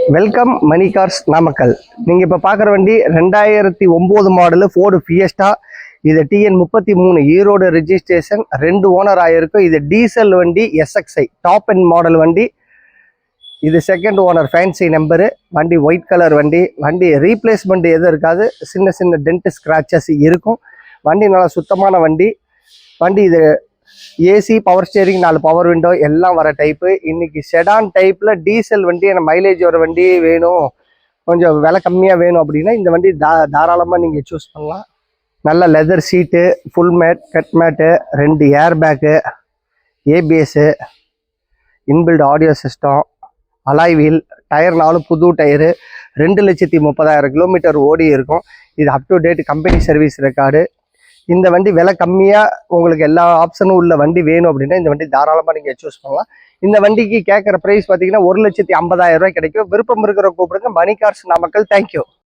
Welcome மணி cars Namakkal. நீங்கள் இப்போ பார்க்குற வண்டி 2009 மாடலு ஃபோர்டு ஃபியஸ்டா. இது TN33 ஈரோடு ரெஜிஸ்ட்ரேஷன், 2 ஓனர் ஆகிருக்கும். இது டீசல் வண்டி, SXI டாப் அண்ட் மாடல் வண்டி. இது செகண்ட் ஓனர் ஃபேன்சி நம்பரு. வண்டி ஒயிட் கலர் வண்டி. வண்டி ரீப்ளேஸ்மெண்ட் எதுவும் இருக்காது, சின்ன சின்ன டென்ட் ஸ்க்ராச்சஸ் இருக்கும். வண்டி நல்லா சுத்தமான வண்டி. வண்டி இது AC, power steering, 4 power window எல்லாம் வர டைப்பு. இன்னைக்கு செடான் டைப்பில் டீசல் வண்டி, எனக்கு மைலேஜ் வர வண்டி வேணும், கொஞ்சம் விலை கம்மியாக வேணும் அப்படின்னா இந்த வண்டி தாராளமாக நீங்கள் சூஸ் பண்ணலாம். நல்ல leather seat, full mat, cut mat, 2 air bag, ABS, inbuilt audio system, alloy wheel, tyre 4 புது டயரு, 2,30,000 கிலோமீட்டர் ஓடி இருக்கும். இது up to date company service record. இந்த வண்டி விலை கம்மியாக உங்களுக்கு எல்லா ஆப்ஷனும் உள்ள வண்டி வேணும் அப்படின்னா இந்த வண்டி தாராளமாக நீங்கள் சூஸ் பண்ணலாம். இந்த வண்டிக்கு கேட்குற ப்ரைஸ் பார்த்தீங்கன்னா 1,50,000 ரூபாய் கிடைக்கும். விருப்பம் இருக்கிற கூப்பிடுங்க. மணி கார்ஸ் நாமக்கல். தேங்க்யூ.